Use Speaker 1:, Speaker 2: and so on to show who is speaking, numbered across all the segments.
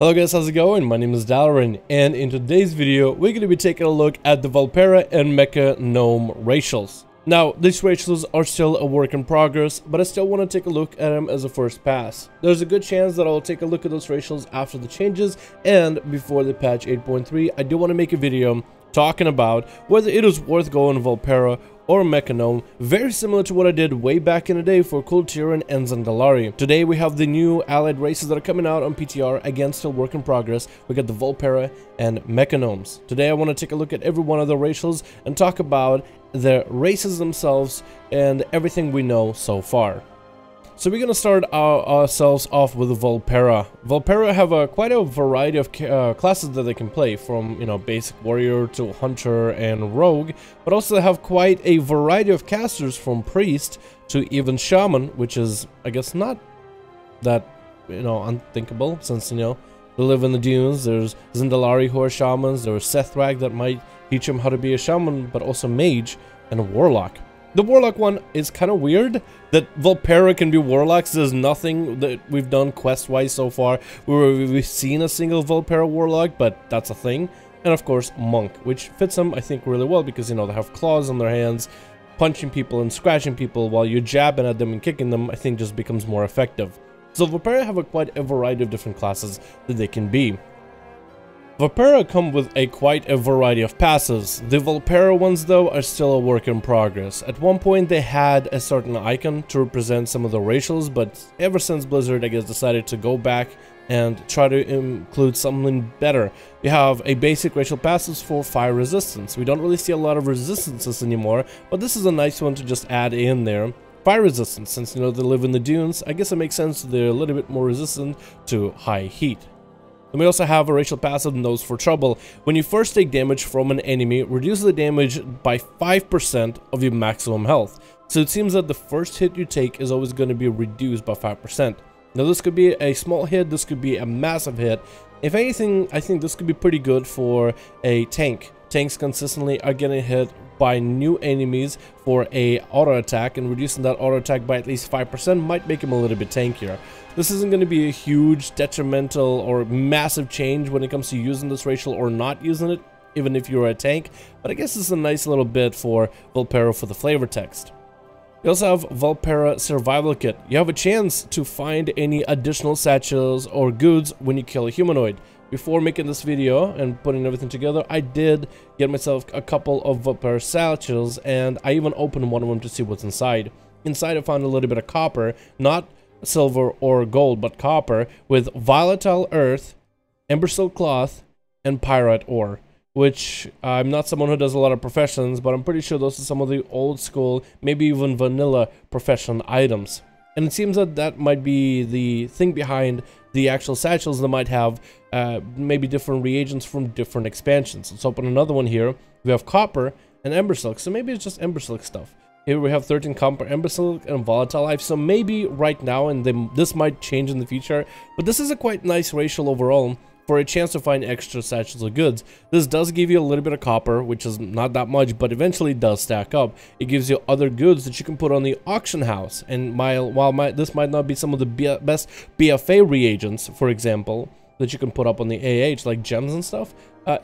Speaker 1: Hello guys, how's it going? My name is Dalaran, and in today's video, we're going to be taking a look at the Vulpera and Mecha Gnome racials. Now, these racials are still a work in progress, but I still want to take a look at them as a first pass. There's a good chance that I'll take a look at those racials after the changes, and before the patch 8.3, I do want to make a video talking about whether it is worth going Vulpera or Mechagnome, very similar to what I did way back in the day for Kultiran and Zandalari. Today we have the new allied races that are coming out on PTR, again still work in progress. We got the Vulpera and Mecha Gnomes. Today I want to take a look at every one of the racials and talk about the races themselves and everything we know so far. So we're gonna start ourselves off with Vulpera. Vulpera have quite a variety of classes that they can play, from basic warrior to hunter and rogue, but also they have quite a variety of casters, from priest to even shaman, which is I guess not that unthinkable, since they live in the dunes. There's Zandalari who are shamans. There's Sethrag that might teach them how to be a shaman, but also mage and warlock. The Warlock one is kind of weird, that Vulpera can be Warlocks. There's nothing that we've done quest-wise so far where we've seen a single Vulpera Warlock, but that's a thing. And of course, Monk, which fits them, I think, really well, because, they have claws on their hands. Punching people and scratching people while you're jabbing at them and kicking them, I think, just becomes more effective. So Vulpera have quite a variety of different classes that they can be. Vulpera come with quite a variety of passes. The Vulpera ones, though, are still a work in progress. At one point they had a certain icon to represent some of the racials, but ever since Blizzard, I guess, decided to go back and try to include something better. You have a basic racial passes for fire resistance. We don't really see a lot of resistances anymore, but this is a nice one to just add in there. Fire resistance, since they live in the dunes, I guess it makes sense they're a little bit more resistant to high heat. And we also have a racial passive, Nose for Trouble. When you first take damage from an enemy, reduce the damage by 5% of your maximum health. So it seems that the first hit you take is always going to be reduced by 5%. Now this could be a small hit, this could be a massive hit. If anything, I think this could be pretty good for a tank. Tanks consistently are getting hit by new enemies for a auto attack, and reducing that auto attack by at least 5% might make him a little bit tankier. This isn't going to be a huge detrimental or massive change when it comes to using this racial or not using it, even if you're a tank, but I guess it's a nice little bit for Vulpera for the flavor text. You also have Vulpera Survival Kit. You have a chance to find any additional satchels or goods when you kill a humanoid. Before making this video and putting everything together, I did get myself a couple of Vulpera satchels, and I even opened one of them to see what's inside. Inside I found a little bit of copper, not silver or gold, but copper, with volatile earth, embersilk cloth, and pyrite ore. Which, I'm not someone who does a lot of professions, but I'm pretty sure those are some of the old school, maybe even vanilla profession items. And it seems that that might be the thing behind the actual satchels that might have maybe different reagents from different expansions. Let's open another one here. We have copper and embersilk, so maybe it's just embersilk stuff. Here we have 13 copper, embersilk, and volatile life, so maybe right now, and then this might change in the future, but this is a quite nice racial overall for a chance to find extra satchels of goods. This does give you a little bit of copper, which is not that much, but eventually does stack up. It gives you other goods that you can put on the auction house, and this might not be some of the best BFA reagents, for example, that you can put up on the AH, like gems and stuff,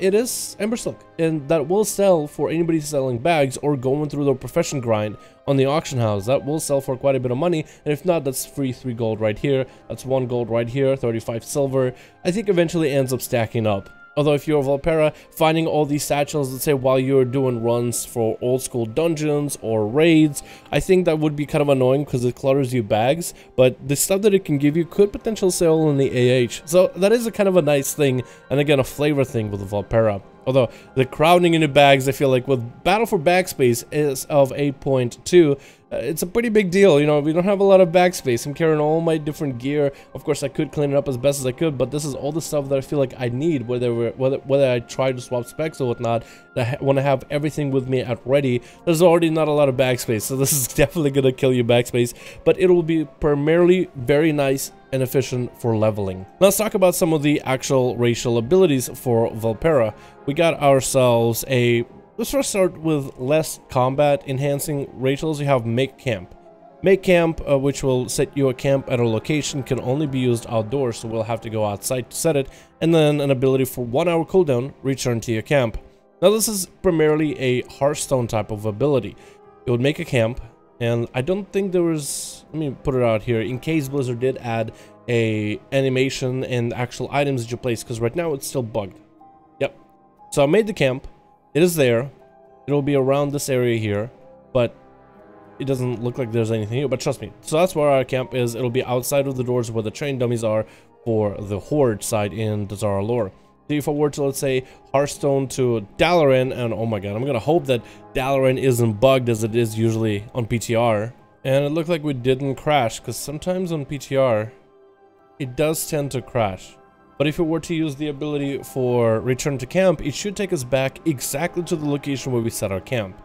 Speaker 1: it is embersilk, and that will sell for anybody selling bags or going through their profession grind on the auction house. That will sell for quite a bit of money, and if not, that's free 3 gold right here, that's 1 gold right here, 35 silver. I think eventually ends up stacking up. Although if you're a Vulpera, finding all these satchels, let's say while you're doing runs for old school dungeons or raids, I think that would be kind of annoying because it clutters your bags, but the stuff that it can give you could potentially sell in the AH. So that is a kind of a nice thing, and again, a flavor thing with the Vulpera. Although the crowding in the bags, I feel like with Battle for Backspace is of 8.2, it's a pretty big deal. We don't have a lot of backspace. I'm carrying all my different gear. Of course, I could clean it up as best as I could, but this is all the stuff that I feel like I need, whether I try to swap specs or whatnot. I want to have everything with me at ready. There's already not a lot of backspace, so this is definitely going to kill your backspace, but it will be primarily very nice and efficient for leveling. Now let's talk about some of the actual racial abilities for Vulpera. We got ourselves let's first start with less combat enhancing racials. You have Make Camp. Make camp, which will set you a camp at a location, can only be used outdoors, so we'll have to go outside to set it. And then an ability for 1 hour cooldown, return to your camp. Now this is primarily a Hearthstone type of ability. It would make a camp, and I don't think there was, let me put it out here, in case Blizzard did add a animation and actual items that you place, because right now it's still bugged. Yep. So I made the camp, it is there, it'll be around this area here, but it doesn't look like there's anything here, but trust me. So that's where our camp is. It'll be outside of the doors where the train dummies are for the Horde side in the Zara lore. So if I were to, let's say, Hearthstone to Dalaran, and oh my god, I'm gonna hope that Dalaran isn't bugged as it is usually on PTR. And it looked like we didn't crash, because sometimes on PTR, it does tend to crash. But if we were to use the ability for return to camp, it should take us back exactly to the location where we set our camp.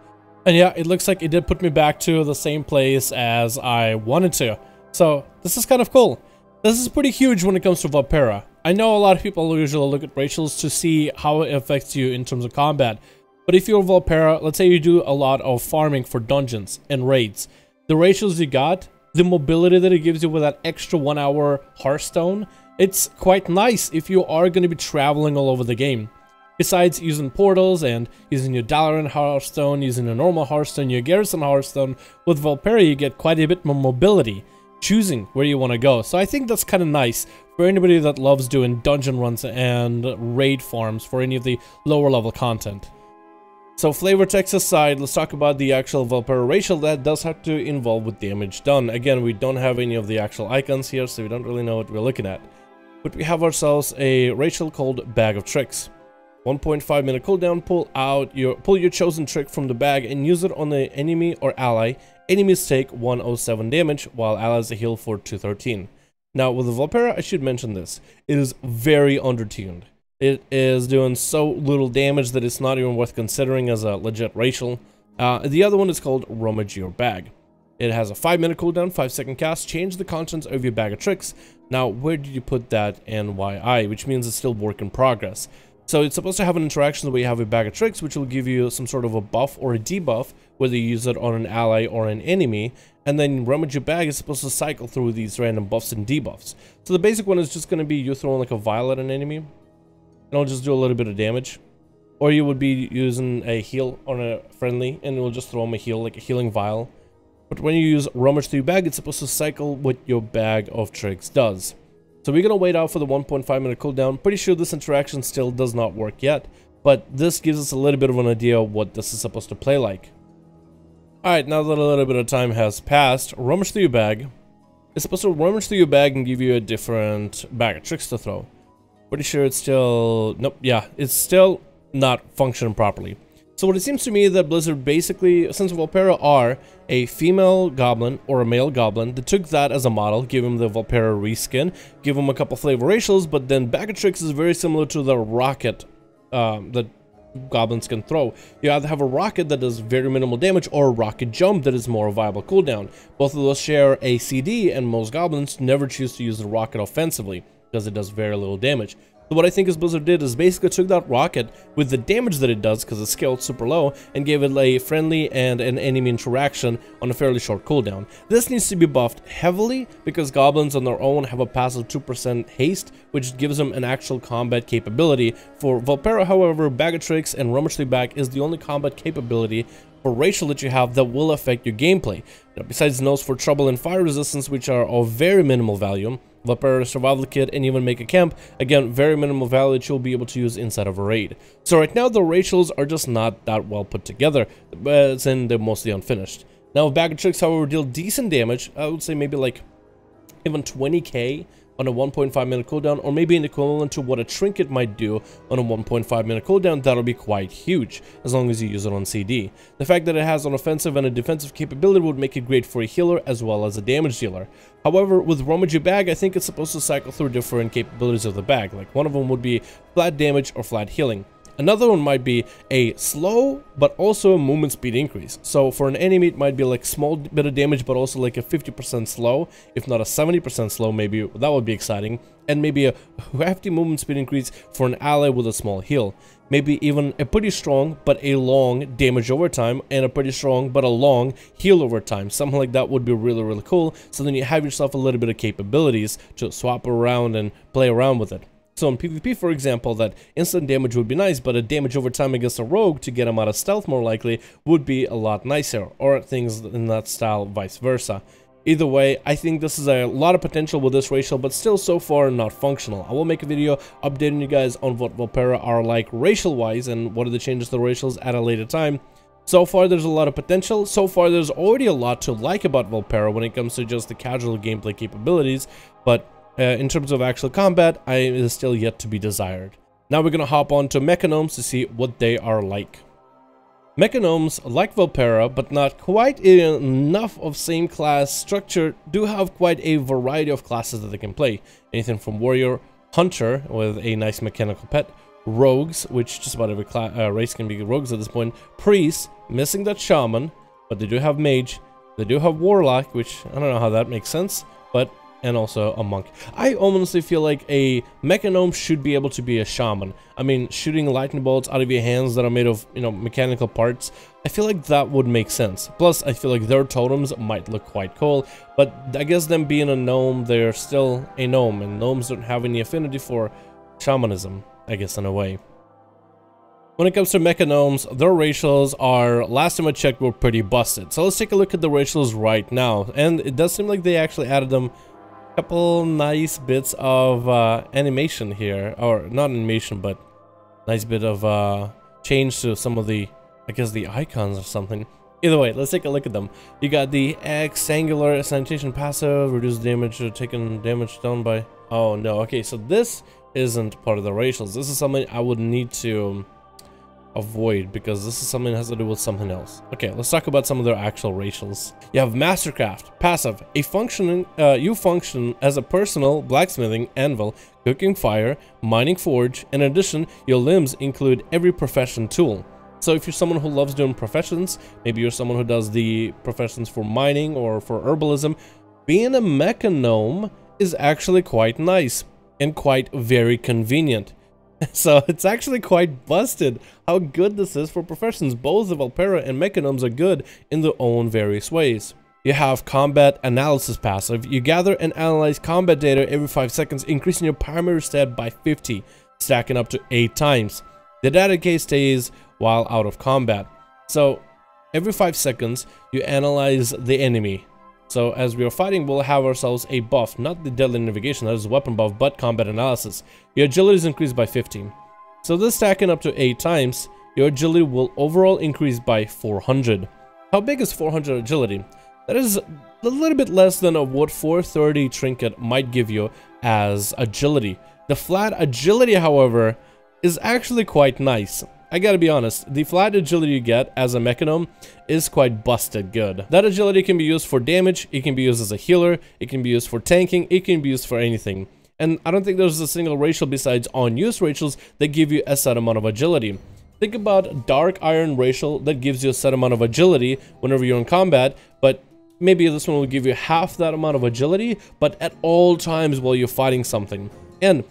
Speaker 1: And yeah, it looks like it did put me back to the same place as I wanted to. So this is kind of cool. This is pretty huge when it comes to Vulpera. I know a lot of people usually look at racials to see how it affects you in terms of combat. But if you're Vulpera, let's say you do a lot of farming for dungeons and raids, the racials you got, the mobility that it gives you with that extra 1 hour Hearthstone, it's quite nice if you are going to be traveling all over the game. Besides using portals and using your Dalaran Hearthstone, using a normal Hearthstone, your Garrison Hearthstone, with Vulpera you get quite a bit more mobility, choosing where you want to go. So I think that's kind of nice for anybody that loves doing dungeon runs and raid farms for any of the lower level content. So flavor text aside, let's talk about the actual Vulpera racial that does have to involve with damage done. Again, we don't have any of the actual icons here, so we don't really know what we're looking at. But we have ourselves a racial called Bag of Tricks. 1.5 minute cooldown, pull your chosen trick from the bag and use it on the enemy or ally. Enemies take 107 damage, while allies heal for 213. Now, with the Vulpera, I should mention this. It is very undertuned. It is doing so little damage that it's not even worth considering as a legit racial. The other one is called Rummage Your Bag. It has a 5 minute cooldown, 5-second cast, change the contents of your bag of tricks. Now, where did you put that and why which means it's still work in progress. So it's supposed to have an interaction where you have a bag of tricks, which will give you some sort of a buff or a debuff, whether you use it on an ally or an enemy, and then Rummage Your Bag is supposed to cycle through these random buffs and debuffs. So the basic one is just going to be you throwing like a vial at an enemy, and it'll just do a little bit of damage. Or you would be using a heal on a friendly, and it will just throw them a heal, like a healing vial. But when you use Rummage Through Your Bag, it's supposed to cycle what your bag of tricks does. So we're gonna wait out for the 1.5 minute cooldown. Pretty sure this interaction still does not work yet, but this gives us a little bit of an idea of what this is supposed to play like. Alright, now that a little bit of time has passed, Rummage Through Your Bag. It's supposed to rummage through your bag and give you a different bag of tricks to throw. Pretty sure it's still... Nope, yeah, it's still not functioning properly. So what it seems to me is that Blizzard basically, since Vulpera are a female goblin or a male goblin, they took that as a model, give him the Vulpera reskin, give him a couple flavor racials, but then Bag of Tricks is very similar to the rocket that goblins can throw. You either have a rocket that does very minimal damage or a rocket jump that is more viable cooldown. Both of those share a CD, and most goblins never choose to use the rocket offensively because it does very little damage. So what I think is Blizzard did is basically took that rocket with the damage that it does because it's scaled super low and gave it a friendly and an enemy interaction on a fairly short cooldown. This needs to be buffed heavily because goblins on their own have a passive 2% haste, which gives them an actual combat capability. For Vulpera, however, Bag of Tricks and Rummage Through Bag is the only combat capability for racial that you have that will affect your gameplay. Now, besides Nose for Trouble and Fire Resistance, which are of very minimal value, Vulpera Survival Kit, and even Make a Camp, again, very minimal value that you'll be able to use inside of a raid. So right now, the racials are just not that well put together, but they're mostly unfinished. Now, Bag of Tricks, however, deal decent damage. I would say maybe like even 20k on a 1.5 minute cooldown, or maybe an equivalent to what a trinket might do on a 1.5 minute cooldown. That'll be quite huge, as long as you use it on CD. The fact that it has an offensive and a defensive capability would make it great for a healer as well as a damage dealer. However, with Rummage Your Bag, I think it's supposed to cycle through different capabilities of the bag. Like, one of them would be flat damage or flat healing. Another one might be a slow, but also a movement speed increase. So for an enemy, it might be like small bit of damage, but also like a 50% slow, if not a 70% slow, maybe. That would be exciting. And maybe a hefty movement speed increase for an ally with a small heal. Maybe even a pretty strong but a long damage over time, and a pretty strong but a long heal over time. Something like that would be really, really cool. So then you have yourself a little bit of capabilities to swap around and play around with it. So in PvP, for example, that instant damage would be nice, but a damage over time against a rogue to get him out of stealth more likely would be a lot nicer, or things in that style, vice versa. Either way, I think this is a lot of potential with this racial, but still so far not functional. I will make a video updating you guys on what Vulpera are like racial-wise and what are the changes to the racials at a later time. So far, there's a lot of potential. So far, there's already a lot to like about Vulpera when it comes to just the casual gameplay capabilities, but in terms of actual combat, it is still yet to be desired. Now we're gonna hop on to Mechagnomes to see what they are like. Mechagnomes, like Vulpera, but not quite enough of same class structure, do have quite a variety of classes that they can play. Anything from warrior, hunter with a nice mechanical pet, rogues, which just about every race can be rogues at this point, priests, missing that shaman, but they do have mage, they do have warlock, which I don't know how that makes sense, but and also a monk. I honestly feel like a Mechagnome should be able to be a shaman. I mean, shooting lightning bolts out of your hands that are made of, mechanical parts, I feel like that would make sense. Plus, I feel like their totems might look quite cool, but I guess them being a gnome, they're still a gnome, and gnomes don't have any affinity for shamanism, I guess, in a way. When it comes to Mechagnomes, their racials are, last time I checked, were pretty busted. So let's take a look at the racials right now, and it does seem like they actually added them couple nice bits of animation here, or not animation, but nice bit of change to some of the, I guess, the icons or something. Either way, let's take a look at them. You got the X angular Assassination passive, reduce damage or taken damage down by, oh no, okay, so this isn't part of the racials. This is something I would need to avoid, because this is something that has to do with something else. Okay, let's talk about some of their actual racials. You have Mastercraft, passive, you function as a personal blacksmithing anvil, cooking fire, mining forge. In addition, your limbs include every profession tool. So if you're someone who loves doing professions, maybe you're someone who does the professions for mining or for herbalism, being a Mechagnome is actually quite nice and quite very convenient. So it's actually quite busted how good this is for professions. Both the Vulpera and Mechagnomes are good in their own various ways. You have combat analysis passive. You gather and analyze combat data every 5 seconds, increasing your primary stat by 50, stacking up to 8 times. The data case stays while out of combat. So every 5 seconds, you analyze the enemy. So as we are fighting, we'll have ourselves a buff, not the deadly navigation, that is a weapon buff, but combat analysis. Your agility is increased by 15. So this stacking up to 8 times, your agility will overall increase by 400. How big is 400 agility? That is a little bit less than what 430 trinket might give you as agility. The flat agility, however, is actually quite nice. I gotta be honest, the flat agility you get as a Mechagnome is quite busted good. That agility can be used for damage, it can be used as a healer, it can be used for tanking, it can be used for anything. And I don't think there's a single racial besides on-use racials that give you a set amount of agility. Think about Dark Iron racial that gives you a set amount of agility whenever you're in combat, but maybe this one will give you half that amount of agility, but at all times while you're fighting something. And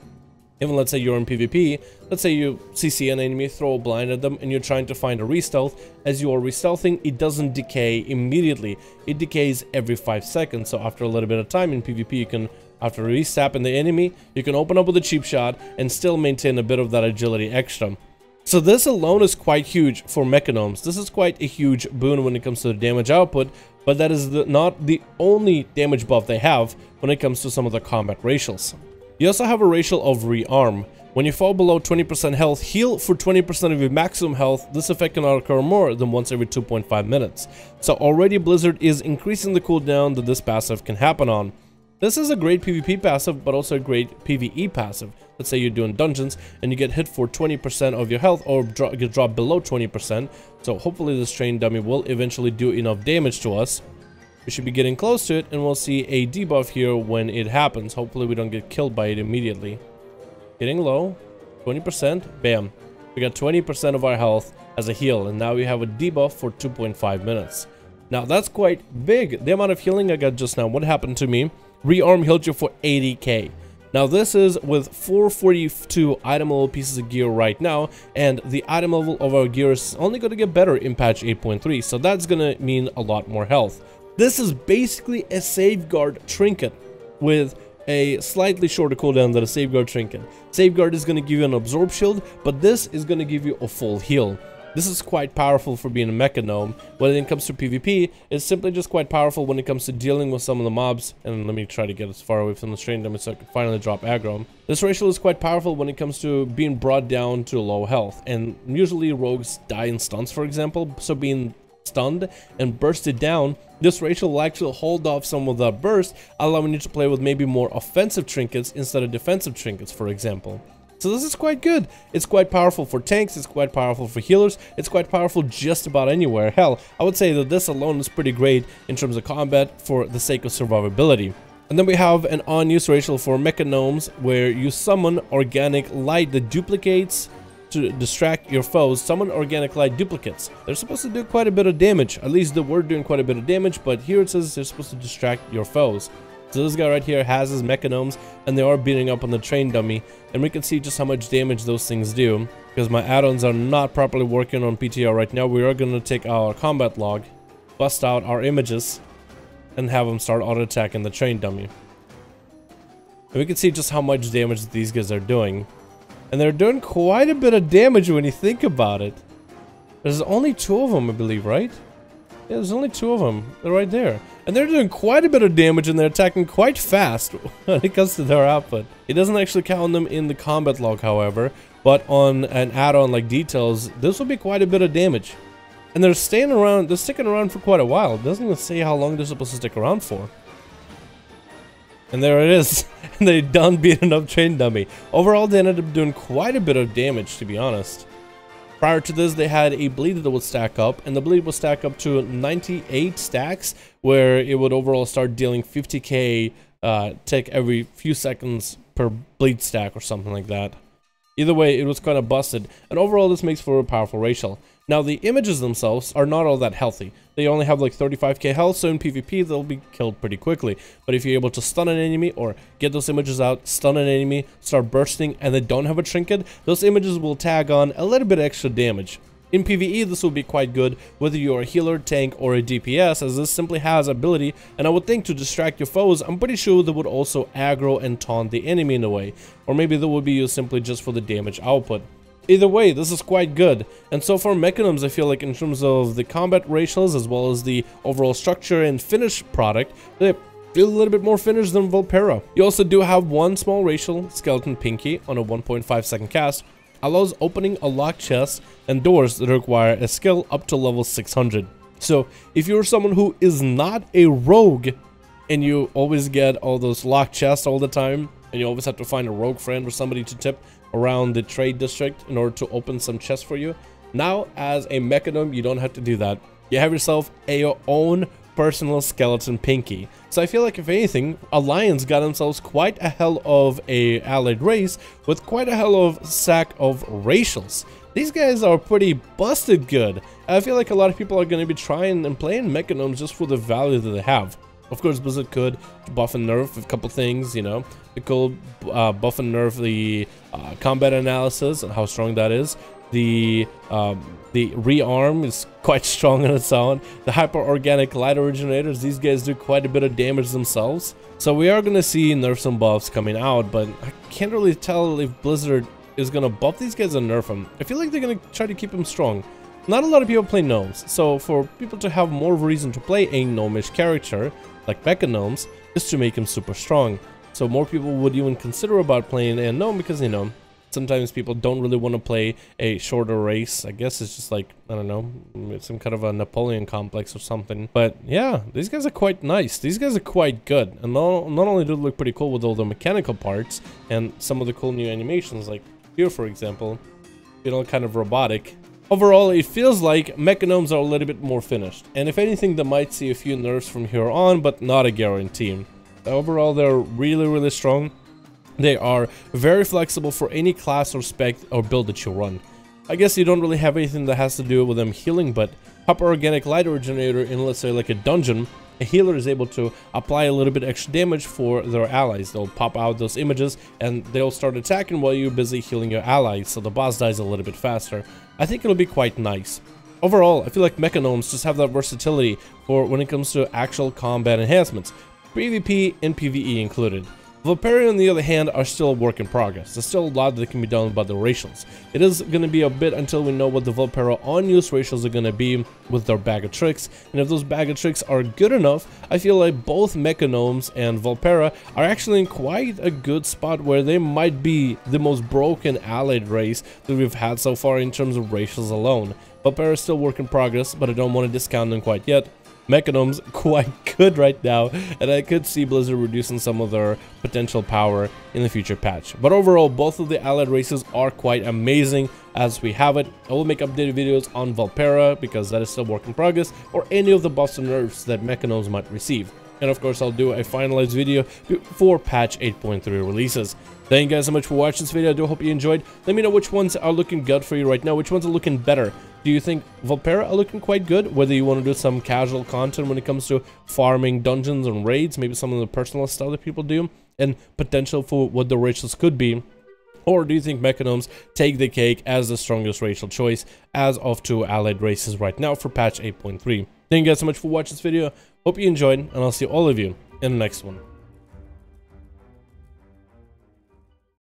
Speaker 1: even let's say you're in PvP, let's say you CC an enemy, throw a blind at them, and you're trying to find a re-stealth. As you are re-stealthing, it doesn't decay immediately. It decays every 5 seconds. So after a little bit of time in PvP, you can, after re-stapping the enemy, you can open up with a cheap shot and still maintain a bit of that agility extra. So this alone is quite huge for Mechagnomes. This is quite a huge boon when it comes to the damage output, but that is not the only damage buff they have when it comes to some of the combat racials. You also have a racial of Rearm. When you fall below 20% health, heal for 20% of your maximum health. This effect cannot occur more than once every 2.5 minutes. So already Blizzard is increasing the cooldown that this passive can happen on. This is a great PvP passive, but also a great PvE passive. Let's say you're doing dungeons and you get hit for 20% of your health, or get dropped below 20%. So hopefully this train dummy will eventually do enough damage to us. We should be getting close to it, and we'll see a debuff here when it happens. Hopefully we don't get killed by it immediately. Getting low, 20%, bam. we got 20% of our health as a heal, and now we have a debuff for 2.5 minutes. Now that's quite big. The amount of healing I got just now, what happened to me? Rearm healed you for 80k. Now this is with 442 item level pieces of gear right now, and the item level of our gear is only going to get better in patch 8.3, so that's going to mean a lot more health. This is basically a safeguard trinket with a slightly shorter cooldown than a safeguard trinket. Safeguard is going to give you an absorb shield, but this is going to give you a full heal. This is quite powerful for being a Mecha Gnome. When it comes to PvP, it's simply just quite powerful when it comes to dealing with some of the mobs. And let me try to get as far away from the strain damage so I can finally drop aggro. This racial is quite powerful when it comes to being brought down to low health. And usually rogues die in stuns, for example. So being stunned and bursted down, this racial will actually hold off some of that burst, allowing you to play with maybe more offensive trinkets instead of defensive trinkets, for example. So this is quite good. It's quite powerful for tanks, it's quite powerful for healers, it's quite powerful just about anywhere. Hell, I would say that this alone is pretty great in terms of combat for the sake of survivability. And then we have an on-use racial for Mecha Gnomes, where you summon organic light that duplicates to distract your foes. Summon organic light duplicates. They're supposed to do quite a bit of damage. At least they were doing quite a bit of damage, but here it says they're supposed to distract your foes. So this guy right here has his Mecha Gnomes, and they are beating up on the train dummy, and we can see just how much damage those things do. Because my add-ons are not properly working on PTR right now, we are going to take our combat log, bust out our images, and have them start auto-attacking the train dummy. And we can see just how much damage these guys are doing. And they're doing quite a bit of damage when you think about it. There's only 2 of them, I believe, right? Yeah, there's only 2 of them. They're right there. And they're doing quite a bit of damage, and they're attacking quite fast when it comes to their output. It doesn't actually count them in the combat log, however, but on an add-on like details, this will be quite a bit of damage. And they're staying around, they're sticking around for quite a while. It doesn't even say how long they're supposed to stick around for. And there it is. And they done beating up train dummy. Overall, they ended up doing quite a bit of damage, to be honest. Prior to this, they had a bleed that would stack up, and the bleed would stack up to 98 stacks, where it would overall start dealing 50k tick every few seconds per bleed stack or something like that. Either way, it was kind of busted, and overall this makes for a powerful racial. Now, the images themselves are not all that healthy. They only have like 35k health, so in PvP they'll be killed pretty quickly. But if you're able to stun an enemy or get those images out, stun an enemy, start bursting, and they don't have a trinket, those images will tag on a little bit extra damage. In PvE, this will be quite good, whether you're a healer, tank, or a DPS, as this simply has ability, and I would think to distract your foes, I'm pretty sure they would also aggro and taunt the enemy in a way. Or maybe they would be used simply just for the damage output. Either way, this is quite good, and so far Mechagnome, I feel like in terms of the combat racials as well as the overall structure and finish product, they feel a little bit more finished than Vulpera. You also do have one small racial, Skeleton Pinky, on a 1.5 second cast, allows opening a locked chest and doors that require a skill up to level 600. So if you're someone who is not a rogue and you always get all those locked chests all the time, and you always have to find a rogue friend or somebody to tip around the trade district in order to open some chests for you, now as a Mechagnome, you don't have to do that. You have yourself your own personal skeleton pinky. So I feel like if anything, Alliance got themselves quite a hell of a allied race with quite a hell of sack of racials. These guys are pretty busted good. I feel like a lot of people are going to be trying and playing Mechagnomes just for the value that they have. Of course, Blizzard could buff and nerf a couple things, you know. They could buff and nerf the combat analysis and how strong that is. The rearm is quite strong on its own. The hyper-organic light originators, these guys do quite a bit of damage themselves. So we are going to see nerfs and buffs coming out, but I can't really tell if Blizzard is going to buff these guys or nerf them. I feel like they're going to try to keep them strong. Not a lot of people play gnomes, so for people to have more reason to play a gnomish character, like Mecha Gnomes, is to make him super strong. So more people would even consider about playing a gnome because, you know, sometimes people don't really want to play a shorter race. I guess it's just like, I don't know, some kind of a Napoleon complex or something. But yeah, these guys are quite nice. These guys are quite good. And not only do they look pretty cool with all the mechanical parts and some of the cool new animations, like here, for example, you know, kind of robotic. Overall, it feels like Mechagnomes are a little bit more finished. And if anything, they might see a few nerfs from here on, but not a guarantee. Overall, they're really, really strong. They are very flexible for any class or spec or build that you run. I guess you don't really have anything that has to do with them healing, but Hyper Organic Light Originator in, let's say, like a dungeon, a healer is able to apply a little bit extra damage for their allies. They'll pop out those images and they'll start attacking while you're busy healing your allies, so the boss dies a little bit faster. I think it'll be quite nice. Overall, I feel like Mecha Gnomes just have that versatility for when it comes to actual combat enhancements, PvP and PvE included. Vulpera, on the other hand, are still a work in progress. There's still a lot that can be done by the racials. It is going to be a bit until we know what the Vulpera on-use racials are going to be with their bag of tricks, and if those bag of tricks are good enough, I feel like both Mecha Gnomes and Vulpera are actually in quite a good spot where they might be the most broken allied race that we've had so far in terms of racials alone. Vulpera is still work in progress, but I don't want to discount them quite yet. Mechagnome quite good right now, and I could see Blizzard reducing some of their potential power in the future patch. But overall, both of the allied races are quite amazing as we have it. I will make updated videos on Vulpera because that is still work in progress, or any of the buffs and nerfs that Mechagnomes might receive. And of course, I'll do a finalized video before patch 8.3 releases. Thank you guys so much for watching this video. I do hope you enjoyed. Let me know which ones are looking good for you right now, which ones are looking better. Do you think Vulpera are looking quite good? Whether you want to do some casual content when it comes to farming dungeons and raids, maybe some of the personal stuff that people do, and potential for what the racials could be. Or do you think Mechagnomes take the cake as the strongest racial choice as of 2 allied races right now for patch 8.3? Thank you guys so much for watching this video. Hope you enjoyed, and I'll see all of you in the next one.